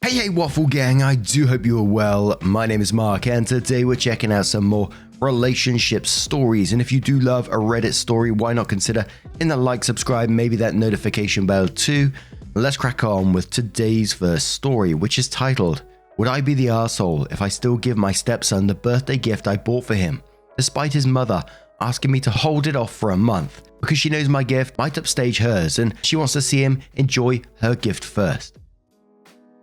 Hey Waffle Gang, I do hope you are well. My name is Mark and today we're checking out some more relationship stories, and if you do love a Reddit story, why not consider hitting that like, subscribe, maybe that notification bell too. Let's crack on with today's first story, which is titled, Would I be the arsehole if I still give my stepson the birthday gift I bought for him, despite his mother asking me to hold it off for a month because she knows my gift might upstage hers and she wants to see him enjoy her gift first.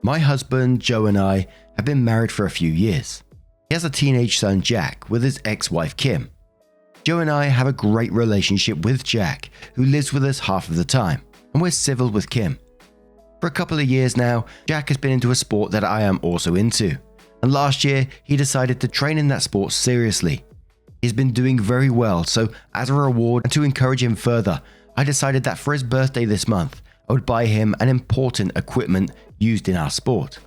My husband, Joe, and I have been married for a few years. He has a teenage son, Jack, with his ex-wife, Kim. Joe and I have a great relationship with Jack, who lives with us half of the time, and we're civil with Kim. For a couple of years now, Jack has been into a sport that I am also into, and last year he decided to train in that sport seriously. He's been doing very well, so as a reward and to encourage him further, I decided that for his birthday this month, I would buy him an important equipment used in our sport.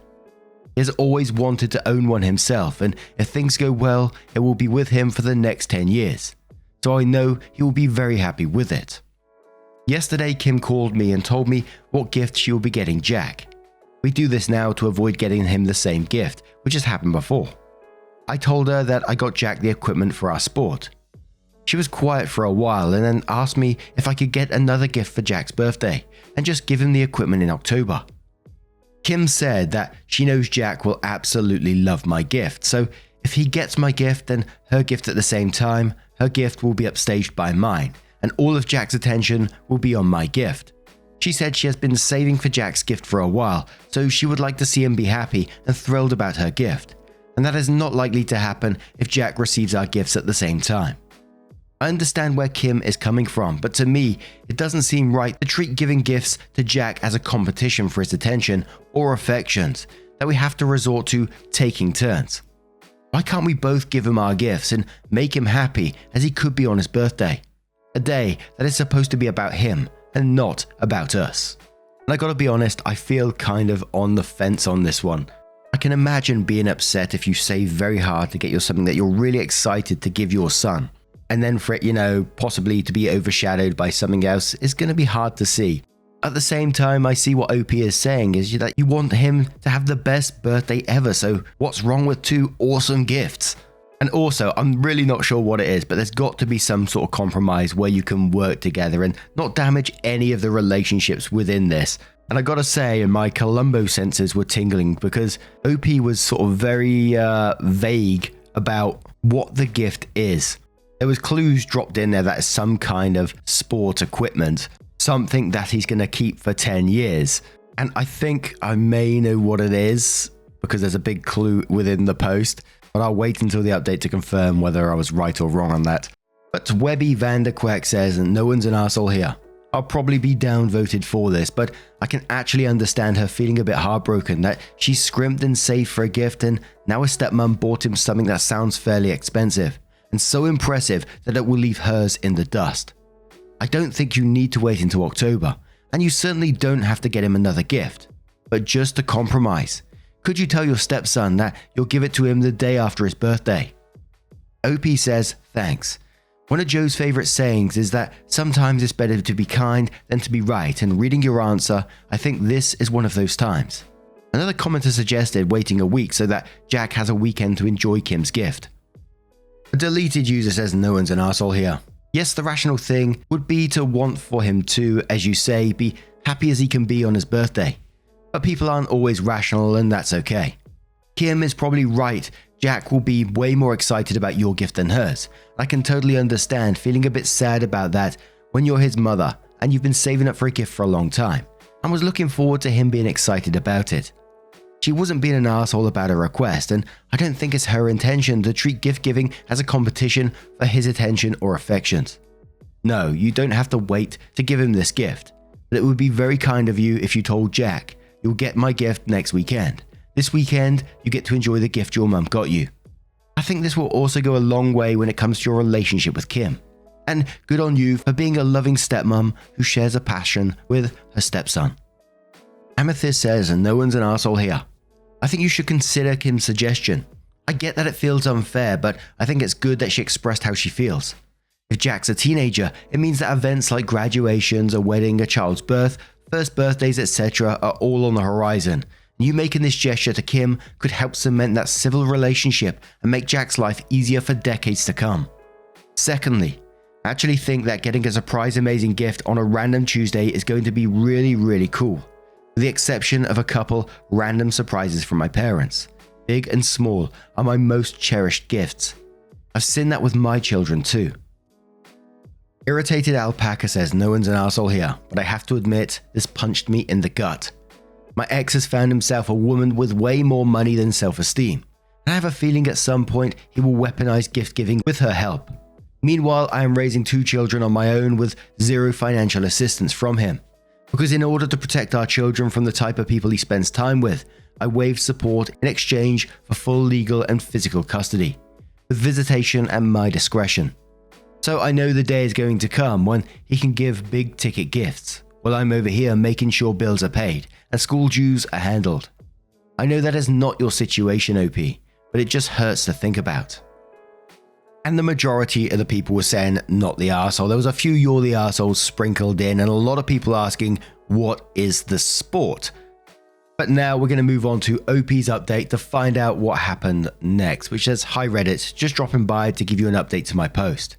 He has always wanted to own one himself, and if things go well, it will be with him for the next 10 years. So I know he will be very happy with it. Yesterday, Kim called me and told me what gift she will be getting Jack. We do this now to avoid getting him the same gift, which has happened before. I told her that I got Jack the equipment for our sport. She was quiet for a while and then asked me if I could get another gift for Jack's birthday and just give him the equipment in October. Kim said that she knows Jack will absolutely love my gift, so if he gets my gift and her gift at the same time, her gift will be upstaged by mine, and all of Jack's attention will be on my gift. She said she has been saving for Jack's gift for a while, so she would like to see him be happy and thrilled about her gift, and that is not likely to happen if Jack receives our gifts at the same time. I understand where Kim is coming from, but to me, it doesn't seem right to treat giving gifts to Jack as a competition for his attention or affections, that we have to resort to taking turns. Why can't we both give him our gifts and make him happy as he could be on his birthday? A day that is supposed to be about him and not about us. And I gotta be honest, I feel kind of on the fence on this one. I can imagine being upset if you save very hard to get you something that you're really excited to give your son. And then for it, possibly to be overshadowed by something else is going to be hard to see. At the same time, I see what OP is saying is that you want him to have the best birthday ever, so what's wrong with two awesome gifts? And also, I'm really not sure what it is, but there's got to be some sort of compromise where you can work together and not damage any of the relationships within this. And I gotta say, my Columbo senses were tingling because OP was sort of very vague about what the gift is. There was clues dropped in there that is some kind of sport equipment, something that he's going to keep for 10 years. And I think I may know what it is because there's a big clue within the post, but I'll wait until the update to confirm whether I was right or wrong on that. But Webby Vanderquack says, no one's an arsehole here. I'll probably be downvoted for this, but I can actually understand her feeling a bit heartbroken that she scrimped and saved for a gift and now his stepmom bought him something that sounds fairly expensive and so impressive that it will leave hers in the dust. I don't think you need to wait until October, and you certainly don't have to get him another gift, but just a compromise. Could you tell your stepson that you'll give it to him the day after his birthday? OP says, thanks. One of Joe's favorite sayings is that sometimes it's better to be kind than to be right, and reading your answer, I think this is one of those times. Another commenter suggested waiting a week so that Jack has a weekend to enjoy Kim's gift. A deleted user says no one's an arsehole here. Yes, the rational thing would be to want for him to, as you say, be happy as he can be on his birthday. But people aren't always rational and that's okay. Kim is probably right. Jack will be way more excited about your gift than hers. I can totally understand feeling a bit sad about that when you're his mother and you've been saving up for a gift for a long time and was looking forward to him being excited about it. She wasn't being an arsehole about her request, and I don't think it's her intention to treat gift giving as a competition for his attention or affections. No, you don't have to wait to give him this gift, but it would be very kind of you if you told Jack, you'll get my gift next weekend. This weekend, you get to enjoy the gift your mum got you. I think this will also go a long way when it comes to your relationship with Kim. And good on you for being a loving stepmom who shares a passion with her stepson. Amethyst says, no one's an arsehole here. I think you should consider Kim's suggestion. I get that it feels unfair, but I think it's good that she expressed how she feels. If Jack's a teenager, it means that events like graduations, a wedding, a child's birth, first birthdays, etc. are all on the horizon, You making this gesture to Kim could help cement that civil relationship and make Jack's life easier for decades to come. Secondly, I actually think that getting a surprise amazing gift on a random Tuesday is going to be really cool, with the exception of a couple random surprises from my parents. Big and small are my most cherished gifts. I've seen that with my children too. Irritated Alpaca says no one's an arsehole here, but I have to admit this punched me in the gut. My ex has found himself a woman with way more money than self-esteem, and I have a feeling at some point he will weaponize gift giving with her help. Meanwhile, I am raising 2 children on my own with zero financial assistance from him. Because in order to protect our children from the type of people he spends time with, I waived support in exchange for full legal and physical custody, with visitation at my discretion. So I know the day is going to come when he can give big ticket gifts, while I'm over here making sure bills are paid and school dues are handled. I know that is not your situation, OP, but it just hurts to think about. And the majority of the people were saying not the arsehole. There was a few you're the arseholes sprinkled in, and a lot of people asking what is the sport. But now we're going to move on to OP's update to find out what happened next, which says, "Hi Reddit, just dropping by to give you an update to my post.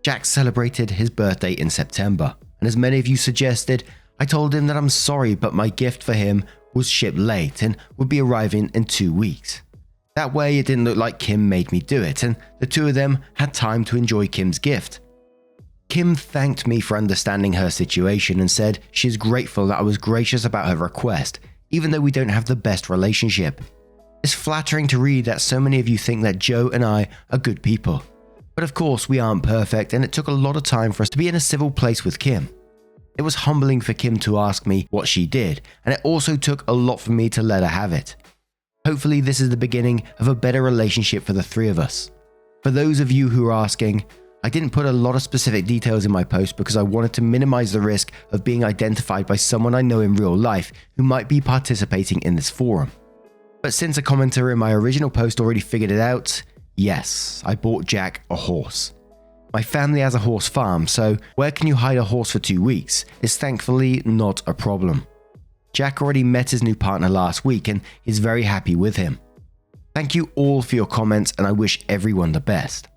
Jack celebrated his birthday in September, and as many of you suggested, I told him that I'm sorry, but my gift for him was shipped late and would be arriving in 2 weeks. That way it didn't look like Kim made me do it, and the two of them had time to enjoy Kim's gift. Kim thanked me for understanding her situation and said she is grateful that I was gracious about her request, even though we don't have the best relationship. It's flattering to read that so many of you think that Joe and I are good people. But of course we aren't perfect, and it took a lot of time for us to be in a civil place with Kim. It was humbling for Kim to ask me what she did, and it also took a lot for me to let her have it. Hopefully this is the beginning of a better relationship for the 3 of us. For those of you who are asking, I didn't put a lot of specific details in my post because I wanted to minimize the risk of being identified by someone I know in real life who might be participating in this forum. But since a commenter in my original post already figured it out, yes, I bought Jack a horse. My family has a horse farm, so where can you hide a horse for 2 weeks is thankfully not a problem. Jack already met his new partner last week and is very happy with him. Thank you all for your comments, and I wish everyone the best."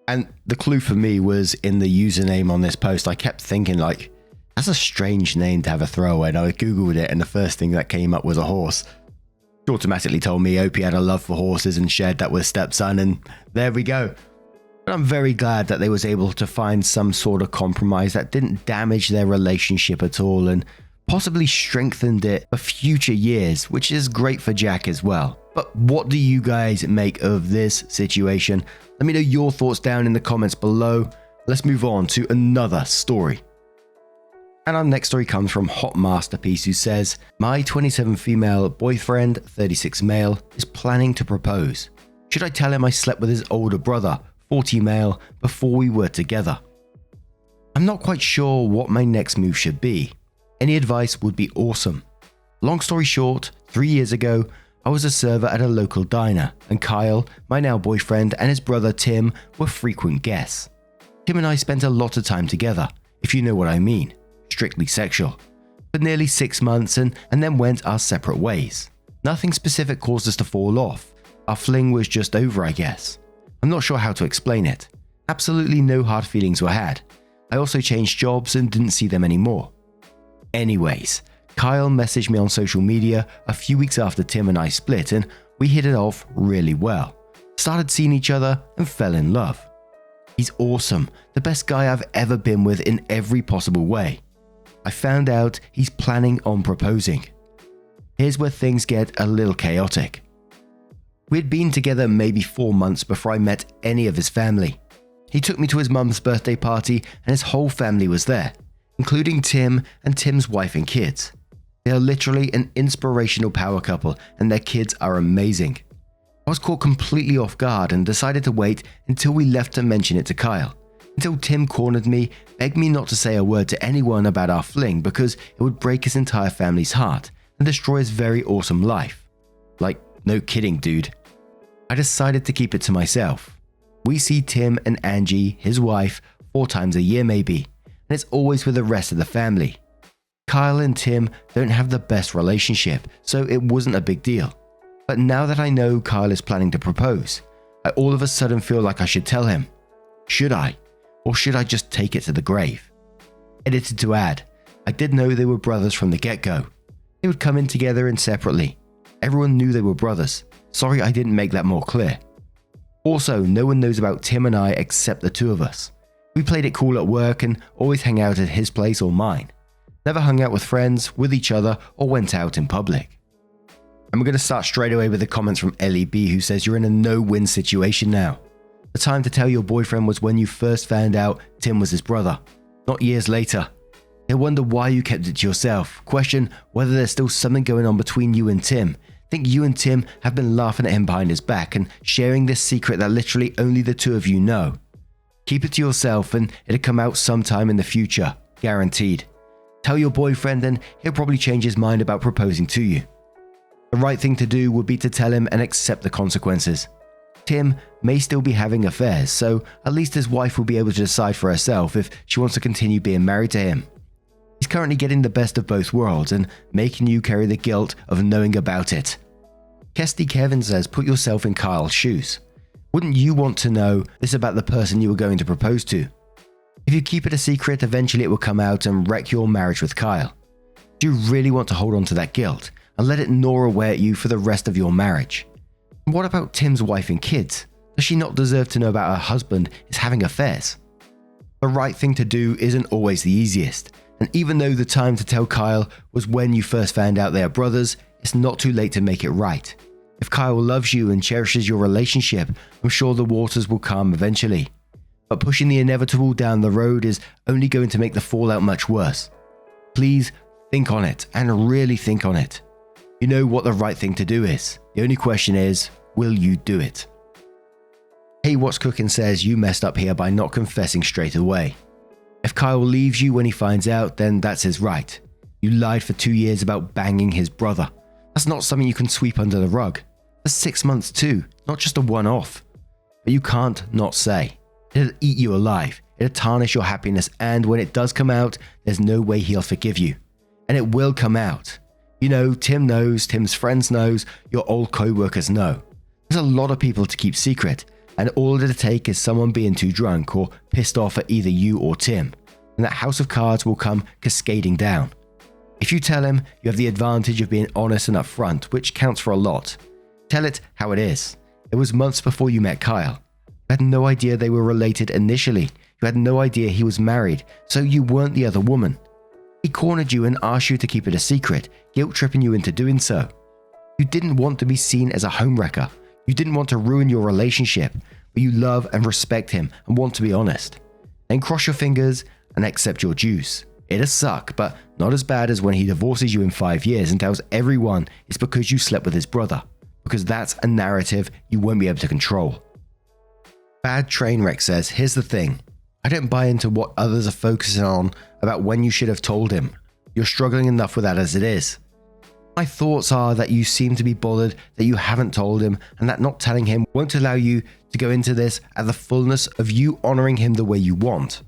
And the clue for me was in the username on this post. I kept thinking, like, that's a strange name to have a throwaway, and I googled it, and the first thing that came up was a horse. It automatically told me Opie had a love for horses and shared that with stepson, and there we go. But I'm very glad that they was able to find some sort of compromise that didn't damage their relationship at all and possibly strengthened it for future years, which is great for Jack as well. But what do you guys make of this situation? Let me know your thoughts down in the comments below. Let's move on to another story. And our next story comes from Hot Masterpiece, who says, "My 27 female boyfriend, 36 male, is planning to propose. Should I tell him I slept with his older brother, 40 male, before we were together? I'm not quite sure what my next move should be. Any advice would be awesome. Long story short, 3 years ago, I was a server at a local diner, and Kyle, my now boyfriend, and his brother Tim were frequent guests. Tim and I spent a lot of time together, if you know what I mean, strictly sexual, for nearly 6 months and then went our separate ways. Nothing specific caused us to fall off. Our fling was just over, I guess. I'm not sure how to explain it. Absolutely no hard feelings were had. I also changed jobs and didn't see them anymore. Anyways, Kyle messaged me on social media a few weeks after Tim and I split, and we hit it off really well. Started seeing each other and fell in love. He's awesome, the best guy I've ever been with in every possible way. I found out he's planning on proposing. Here's where things get a little chaotic. We'd been together maybe 4 months before I met any of his family. He took me to his mum's birthday party and his whole family was there, including Tim and Tim's wife and kids. They are literally an inspirational power couple and their kids are amazing. I was caught completely off guard and decided to wait until we left to mention it to Kyle, until Tim cornered me, begged me not to say a word to anyone about our fling because it would break his entire family's heart and destroy his very awesome life. Like, no kidding, dude. I decided to keep it to myself. We see Tim and Angie, his wife, 4 times a year maybe, and it's always with the rest of the family. Kyle and Tim don't have the best relationship, so it wasn't a big deal. But now that I know Kyle is planning to propose, I all of a sudden feel like I should tell him. Should I? Or should I just take it to the grave? Edited to add, I did know they were brothers from the get-go. They would come in together and separately. Everyone knew they were brothers. Sorry I didn't make that more clear. Also, no one knows about Tim and I except the two of us. We played it cool at work and always hang out at his place or mine. Never hung out with friends, with each other, or went out in public. And we're going to start straight away with the comments from LEB, who says you're in a no-win situation now. The time to tell your boyfriend was when you first found out Tim was his brother, not years later. He'll wonder why you kept it to yourself, question whether there's still something going on between you and Tim, think you and Tim have been laughing at him behind his back and sharing this secret that literally only the two of you know. Keep it to yourself and it'll come out sometime in the future, guaranteed. Tell your boyfriend and he'll probably change his mind about proposing to you. The right thing to do would be to tell him and accept the consequences. Tim may still be having affairs, so at least his wife will be able to decide for herself if she wants to continue being married to him. He's currently getting the best of both worlds and making you carry the guilt of knowing about it. Kesty Kevin says, put yourself in Kyle's shoes. Wouldn't you want to know this about the person you were going to propose to? If you keep it a secret, eventually it will come out and wreck your marriage with Kyle. Do you really want to hold on to that guilt and let it gnaw away at you for the rest of your marriage? And what about Tim's wife and kids? Does she not deserve to know about her husband is having affairs? The right thing to do isn't always the easiest, and even though the time to tell Kyle was when you first found out they are brothers, it's not too late to make it right. If Kyle loves you and cherishes your relationship, I'm sure the waters will calm eventually. But pushing the inevitable down the road is only going to make the fallout much worse. Please think on it, and really think on it. You know what the right thing to do is. The only question is, will you do it? Hey What's Cooking says you messed up here by not confessing straight away. If Kyle leaves you when he finds out, then that's his right. You lied for 2 years about banging his brother. That's not something you can sweep under the rug. That's 6 months too, not just a one-off. But you can't not say. It'll eat you alive, it'll tarnish your happiness, and when it does come out, there's no way he'll forgive you. And it will come out. You know, Tim knows, Tim's friends knows, your old co-workers know. There's a lot of people to keep secret, and all it'll take is someone being too drunk or pissed off at either you or Tim, and that house of cards will come cascading down. If you tell him, you have the advantage of being honest and upfront, which counts for a lot. Tell it how it is. It was months before you met Kyle. You had no idea they were related initially. You had no idea he was married, so you weren't the other woman. He cornered you and asked you to keep it a secret, guilt-tripping you into doing so. You didn't want to be seen as a homewrecker. You didn't want to ruin your relationship, but you love and respect him and want to be honest. Then cross your fingers and accept your dues. It'll suck, but not as bad as when he divorces you in 5 years and tells everyone it's because you slept with his brother, because that's a narrative you won't be able to control. Bad Trainwreck says, here's the thing. I don't buy into what others are focusing on about when you should have told him. You're struggling enough with that as it is. My thoughts are that you seem to be bothered that you haven't told him, and that not telling him won't allow you to go into this at the fullness of you honoring him the way you want.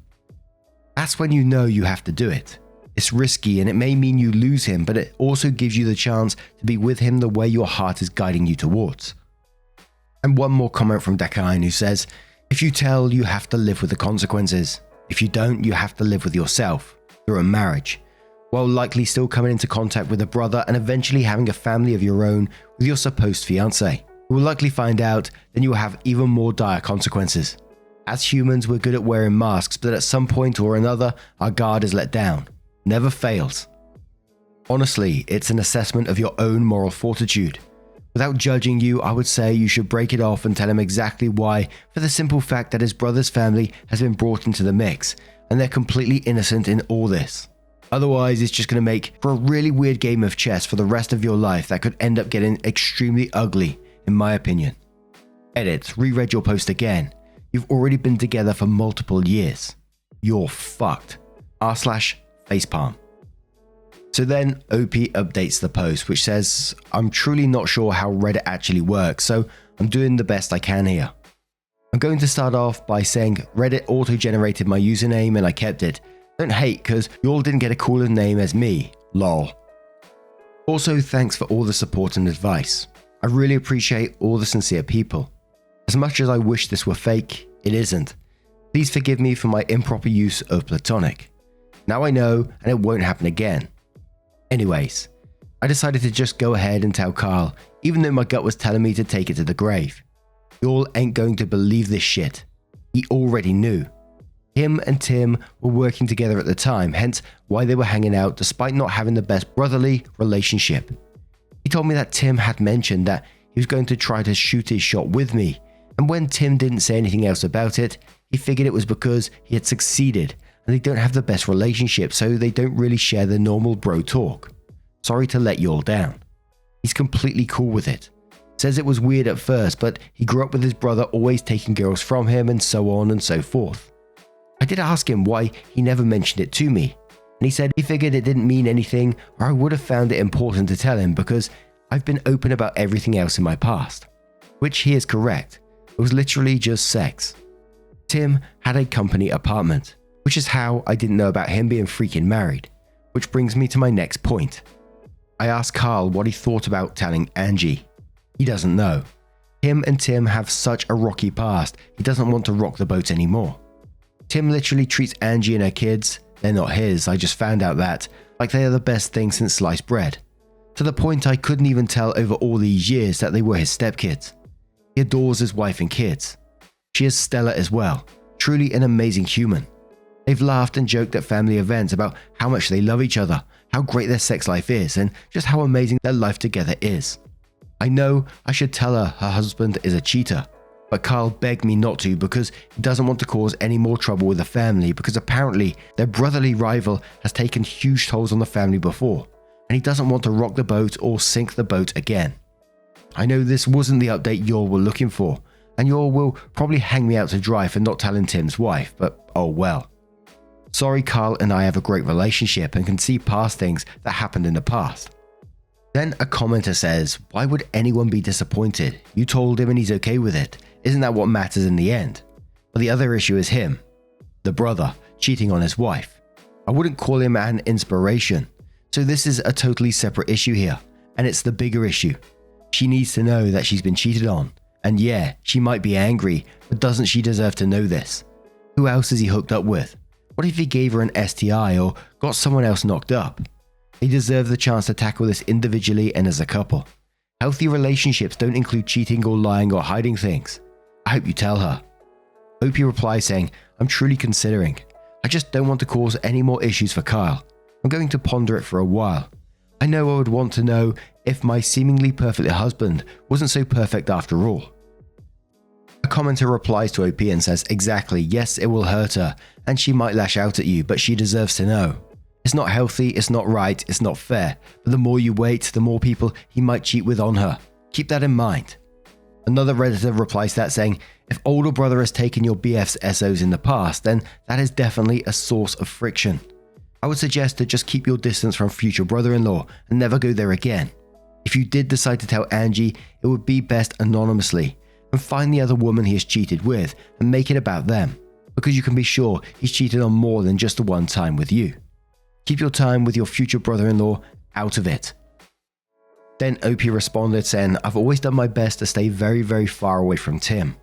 That's when you know you have to do it. It's risky and it may mean you lose him, but it also gives you the chance to be with him the way your heart is guiding you towards. And one more comment from Dakain, who says, if you tell, you have to live with the consequences. If you don't, you have to live with yourself through a marriage, while likely still coming into contact with a brother and eventually having a family of your own with your supposed fiancé. You will likely find out, then you will have even more dire consequences. As humans, we're good at wearing masks, but at some point or another, our guard is let down. Never fails. Honestly, it's an assessment of your own moral fortitude. Without judging you, I would say you should break it off and tell him exactly why, for the simple fact that his brother's family has been brought into the mix, and they're completely innocent in all this. Otherwise, it's just going to make for a really weird game of chess for the rest of your life that could end up getting extremely ugly, in my opinion. Edit, reread your post again. You've already been together for multiple years. You're fucked. r/facepalm. So then OP updates the post, which says, I'm truly not sure how Reddit actually works, so I'm doing the best I can here. I'm going to start off by saying Reddit auto-generated my username and I kept it. Don't hate cause you all didn't get a cooler name as me, lol. Also, thanks for all the support and advice. I really appreciate all the sincere people. As much as I wish this were fake, it isn't. Please forgive me for my improper use of platonic. Now I know and it won't happen again. Anyways, I decided to just go ahead and tell Carl, even though my gut was telling me to take it to the grave. Y'all ain't going to believe this shit. He already knew. Him and Tim were working together at the time, hence why they were hanging out despite not having the best brotherly relationship. He told me that Tim had mentioned that he was going to try to shoot his shot with me, and when Tim didn't say anything else about it, he figured it was because he had succeeded and they don't have the best relationship, so they don't really share the normal bro talk. Sorry to let you all down. He's completely cool with it. Says it was weird at first, but he grew up with his brother always taking girls from him and so on and so forth. I did ask him why he never mentioned it to me, and he said he figured it didn't mean anything or I would have found it important to tell him because I've been open about everything else in my past. Which he is correct. It was literally just sex. Tim had a company apartment, which is how I didn't know about him being freaking married, which brings me to my next point. I asked Carl what he thought about telling Angie. He doesn't know. Him and Tim have such a rocky past, he doesn't want to rock the boat anymore. Tim literally treats Angie and her kids, they're not his, I just found out that, like they are the best thing since sliced bread. To the point I couldn't even tell over all these years that they were his stepkids. He adores his wife and kids. She is stellar as well, truly an amazing human. They've laughed and joked at family events about how much they love each other, how great their sex life is, and just how amazing their life together is. I know I should tell her husband is a cheater, but Carl begged me not to because he doesn't want to cause any more trouble with the family because apparently their brotherly rival has taken huge tolls on the family before, and he doesn't want to rock the boat or sink the boat again. I know this wasn't the update y'all were looking for, and y'all will probably hang me out to dry for not telling Tim's wife, but oh well. Sorry, Carl and I have a great relationship and can see past things that happened in the past. Then a commenter says, why would anyone be disappointed? You told him and he's okay with it. Isn't that what matters in the end? But the other issue is him, the brother, cheating on his wife. I wouldn't call him an inspiration. So this is a totally separate issue here, and it's the bigger issue. She needs to know that she's been cheated on. And yeah, she might be angry, but doesn't she deserve to know this? Who else is he hooked up with? What if he gave her an STI or got someone else knocked up? They deserve the chance to tackle this individually and as a couple. Healthy relationships don't include cheating or lying or hiding things. I hope you tell her. OP replies saying, I'm truly considering. I just don't want to cause any more issues for Kyle. I'm going to ponder it for a while. I know I would want to know if my seemingly perfect husband wasn't so perfect after all. A commenter replies to OP and says, exactly, yes, it will hurt her, and she might lash out at you, but she deserves to know. It's not healthy, it's not right, it's not fair, but the more you wait, the more people he might cheat with on her. Keep that in mind. Another Redditor replies to that saying, if older brother has taken your BF's SOs in the past, then that is definitely a source of friction. I would suggest to just keep your distance from future brother-in-law and never go there again. If you did decide to tell Angie, it would be best anonymously, and find the other woman he has cheated with and make it about them, because you can be sure he's cheated on more than just the one time with you. Keep your time with your future brother-in-law out of it. Then OP responded saying, I've always done my best to stay very, very far away from Tim.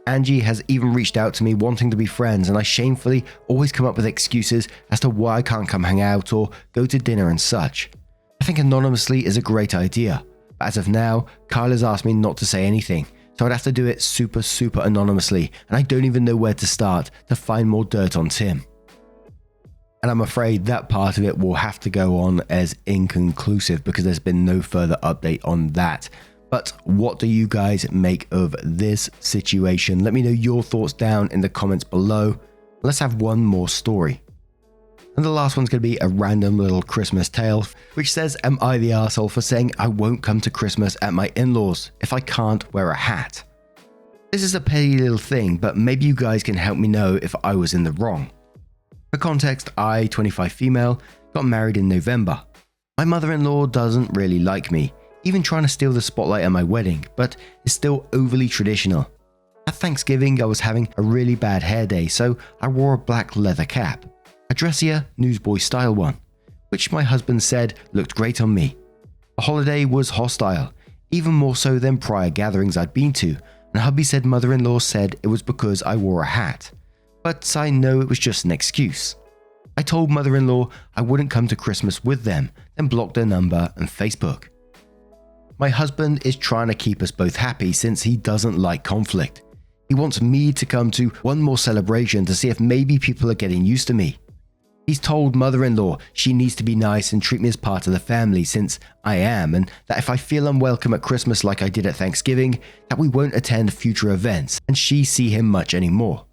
Angie has even reached out to me wanting to be friends, and I shamefully always come up with excuses as to why I can't come hang out or go to dinner and such. I think anonymously is a great idea, but as of now, Kyle has asked me not to say anything, so I'd have to do it super anonymously, and I don't even know where to start to find more dirt on Tim. And I'm afraid that part of it will have to go on as inconclusive because there's been no further update on that. But what do you guys make of this situation? Let me know your thoughts down in the comments below. Let's have one more story. And the last one's going to be a random little Christmas tale, which says, am I the arsehole for saying I won't come to Christmas at my in-laws if I can't wear a hat? This is a petty little thing, but maybe you guys can help me know if I was in the wrong. For context, I, 25 female, got married in November. My mother-in-law doesn't really like me, even trying to steal the spotlight at my wedding, but is still overly traditional. At Thanksgiving, I was having a really bad hair day, so I wore a black leather cap. a dressier newsboy style one, which my husband said looked great on me. The holiday was hostile, even more so than prior gatherings I'd been to, and hubby said mother-in-law said it was because I wore a hat, but I know it was just an excuse. I told mother-in-law I wouldn't come to Christmas with them, then blocked their number and Facebook. My husband is trying to keep us both happy since he doesn't like conflict. He wants me to come to one more celebration to see if maybe people are getting used to me. He's told mother-in-law she needs to be nice and treat me as part of the family since I am, and that if I feel unwelcome at Christmas like I did at Thanksgiving, that we won't attend future events and she see him much anymore.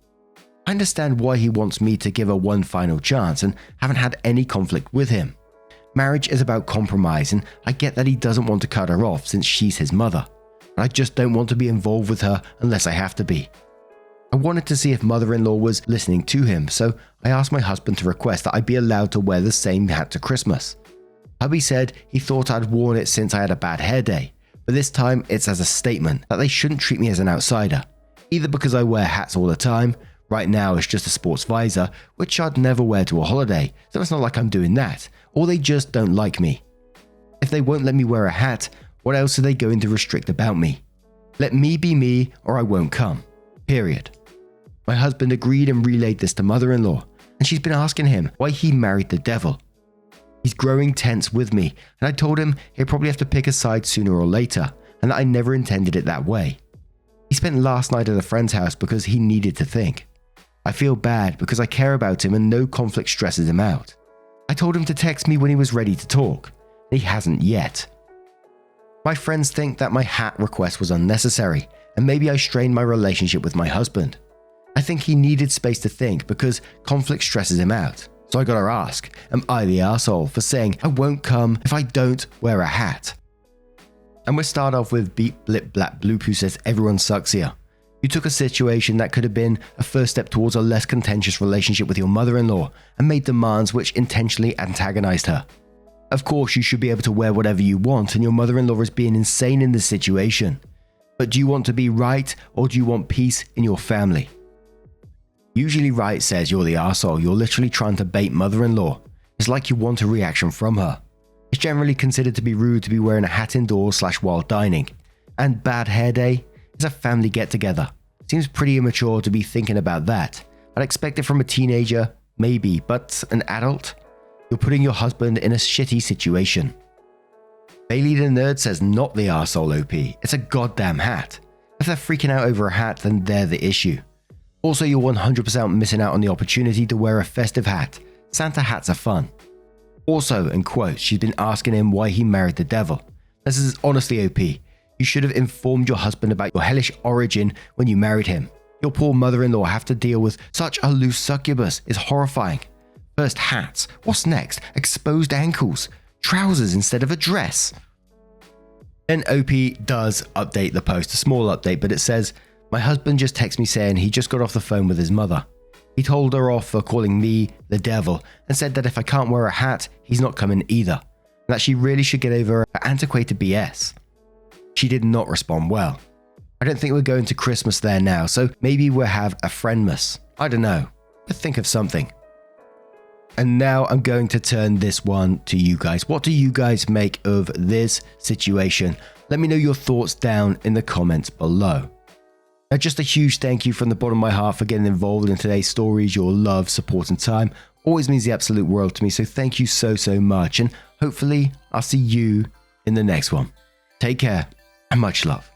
I understand why he wants me to give her one final chance and haven't had any conflict with him. Marriage is about compromise, and I get that he doesn't want to cut her off since she's his mother, but I just don't want to be involved with her unless I have to be. I wanted to see if mother-in-law was listening to him, so I asked my husband to request that I be allowed to wear the same hat to Christmas. Hubby said he thought I'd worn it since I had a bad hair day, but this time it's as a statement that they shouldn't treat me as an outsider, either because I wear hats all the time. Right now it's just a sports visor, which I'd never wear to a holiday, so it's not like I'm doing that, or they just don't like me. If they won't let me wear a hat, what else are they going to restrict about me? Let me be me or I won't come. Period. My husband agreed and relayed this to mother-in-law, and she's been asking him why he married the devil. He's growing tense with me, and I told him he'd probably have to pick a side sooner or later, and that I never intended it that way. He spent last night at a friend's house because he needed to think. I feel bad because I care about him and no conflict stresses him out. I told him to text me when he was ready to talk. He hasn't yet. My friends think that my hat request was unnecessary, and maybe I strained my relationship with my husband. I think he needed space to think because conflict stresses him out. So I gotta ask, am I the arsehole for saying I won't come if I don't wear a hat? And we'll start off with Beep Blip Blap Bloop, who says everyone sucks here. You took a situation that could have been a first step towards a less contentious relationship with your mother-in-law and made demands which intentionally antagonized her. Of course, you should be able to wear whatever you want, and your mother-in-law is being insane in this situation. But do you want to be right, or do you want peace in your family? Usually right says you're the arsehole. You're literally trying to bait mother-in-law. It's like you want a reaction from her. It's generally considered to be rude to be wearing a hat indoors / while dining. And bad hair day is a family get-together. Seems pretty immature to be thinking about that. I'd expect it from a teenager, maybe, but an adult? You're putting your husband in a shitty situation. Bailey the Nerd says not the arsehole OP. It's a goddamn hat. If they're freaking out over a hat, then they're the issue. Also, you're 100% missing out on the opportunity to wear a festive hat. Santa hats are fun. Also, in quotes, she's been asking him why he married the devil. This is honestly OP. You should have informed your husband about your hellish origin when you married him. Your poor mother-in-law have to deal with such a loose succubus is horrifying. First hats, what's next? Exposed ankles, trousers instead of a dress. Then OP does update the post, a small update, but it says, my husband just texted me saying he just got off the phone with his mother. He told her off for calling me the devil and said that if I can't wear a hat, he's not coming either, and that she really should get over her antiquated BS. She did not respond well. I don't think we're going to Christmas there now, so maybe we'll have a friendmas. I don't know, but think of something. And now I'm going to turn this one to you guys. What do you guys make of this situation? Let me know your thoughts down in the comments below. Now, just a huge thank you from the bottom of my heart for getting involved in today's stories. Your love, support and time always means the absolute world to me, so thank you so much, and hopefully I'll see you in the next one. Take care and much love.